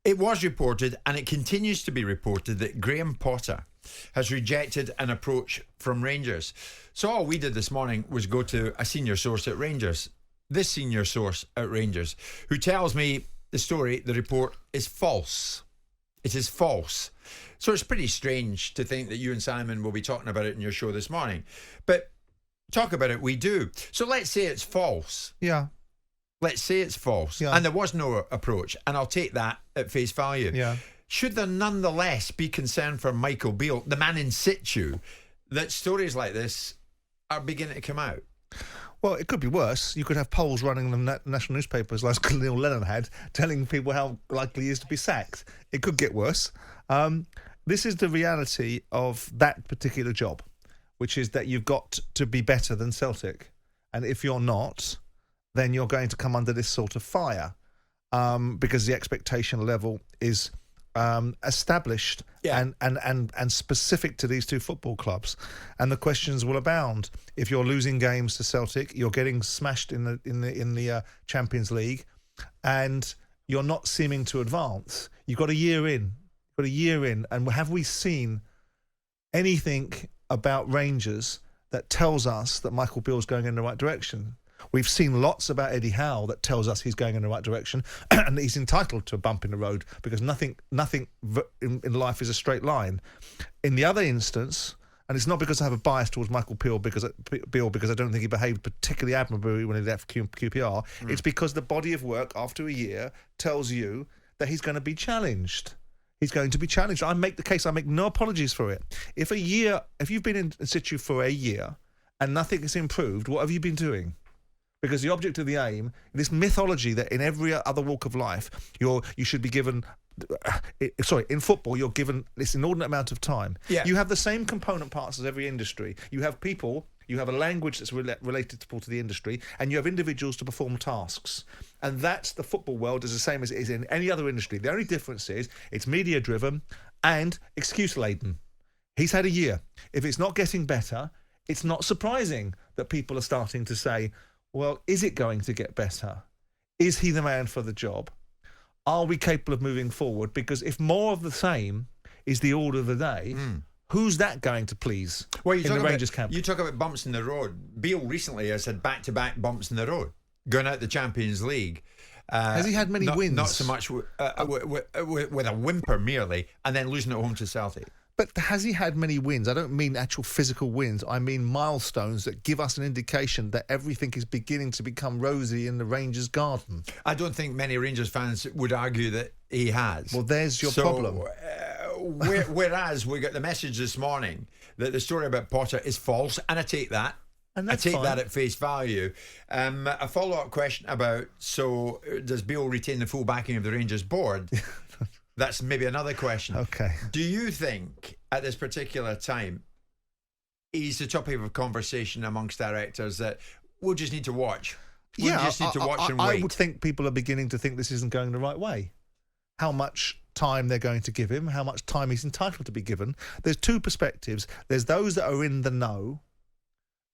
It was reported, and it continues to be reported, that Graham Potter has rejected an approach from Rangers. So all we did this morning was go to a senior source at Rangers, this senior source at Rangers, who tells me the report is false. It is false. So it's pretty strange to think that you and Simon will be talking about it in your show this morning. But talk about it we do. So let's say it's false. Yeah. Let's say it's false. Yeah. And there was no approach. And I'll take that at face value. Yeah. Should there nonetheless be concern for Michael Beale, the man in situ, that stories like this are beginning to come out? Well, it could be worse. You could have polls running in the national newspapers like Neil Lennon had, telling people how likely he is to be sacked. It could get worse. This is the reality of that particular job, which is that you've got to be better than Celtic. And if you're not, then you're going to come under this sort of fire because the expectation level is established and specific to these two football clubs, and the questions will abound. If you're losing games to Celtic, you're getting smashed in the Champions League, and you're not seeming to advance. You've got a year in. And have we seen anything about Rangers that tells us that Michael Beale's going in the right direction? We've seen lots about Eddie Howe that tells us he's going in the right direction and that he's entitled to a bump in the road because nothing in life is a straight line. In the other instance, and it's not because I have a bias towards Michael Beale because I don't think he behaved particularly admirably when he left QPR, it's because the body of work after a year tells you that he's going to be challenged. He's going to be challenged. I make the case. I make no apologies for it. If you've been in situ for a year and nothing has improved, what have you been doing? Because the object of the aim, this mythology that in every other walk of life, you should be given... in football, you're given this inordinate amount of time. Yeah. You have the same component parts as every industry. You have people, you have a language that's related to the industry, and you have individuals to perform tasks. And that's the football world is the same as it is in any other industry. The only difference is it's media-driven and excuse-laden. He's had a year. If it's not getting better, it's not surprising that people are starting to say, well, is it going to get better? Is he the man for the job? Are we capable of moving forward? Because if more of the same is the order of the day, who's that going to please in the Rangers camp? You talk about bumps in the road. Beale recently has had back-to-back bumps in the road, going out the Champions League. Has he had many wins? Not so much with a whimper merely, and then losing at home to Celtic. But has he had many wins? I don't mean actual physical wins. I mean milestones that give us an indication that everything is beginning to become rosy in the Rangers' garden. I don't think many Rangers fans would argue that he has. Well, there's your problem. Whereas we got the message this morning that the story about Potter is false, and I take that. And that's I take that at face value. A follow-up question about, so does Beale retain the full backing of the Rangers board? That's maybe another question. Okay. Do you think at this particular time he's the topic of a conversation amongst directors that we'll just need to watch? We'll just need to watch and wait. I would think people are beginning to think this isn't going the right way. How much time they're going to give him, how much time he's entitled to be given. There's two perspectives. There's those that are in the know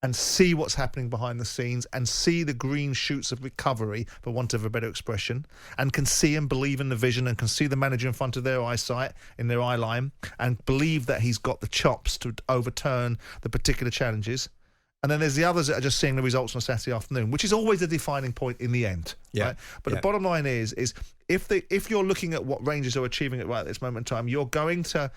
and see what's happening behind the scenes and see the green shoots of recovery, for want of a better expression, and can see and believe in the vision and can see the manager in front of their eyesight, in their eye line, and believe that he's got the chops to overturn the particular challenges. And then there's the others that are just seeing the results on a Saturday afternoon, which is always a defining point in the end. Yeah. Right? But the bottom line is if you're looking at what Rangers are achieving at this moment in time, you're going to...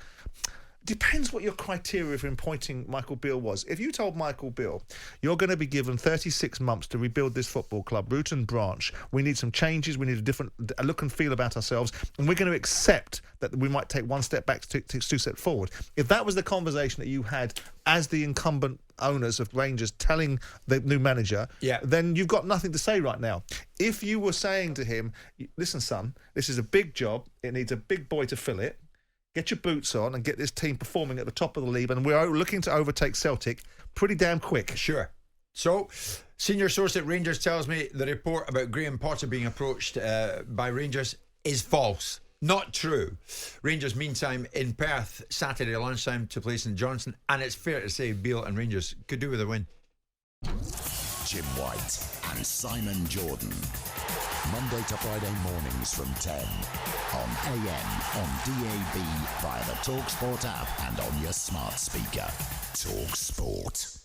Depends what your criteria for appointing Michael Beale was. If you told Michael Beale, you're going to be given 36 months to rebuild this football club, root and branch, we need some changes, we need a look and feel about ourselves, and we're going to accept that we might take one step back to two steps forward. If that was the conversation that you had as the incumbent owners of Rangers telling the new manager, then you've got nothing to say right now. If you were saying to him, listen, son, this is a big job, it needs a big boy to fill it, get your boots on and get this team performing at the top of the league, and we're looking to overtake Celtic pretty damn quick. Sure. So, senior source at Rangers tells me the report about Graham Potter being approached by Rangers is false. Not true. Rangers, meantime, in Perth, Saturday lunchtime to play St Johnstone, and it's fair to say Beale and Rangers could do with a win. Jim White and Simon Jordan. Monday to Friday mornings from 10. On AM, on DAB, via the talkSPORT app and on your smart speaker. talkSPORT.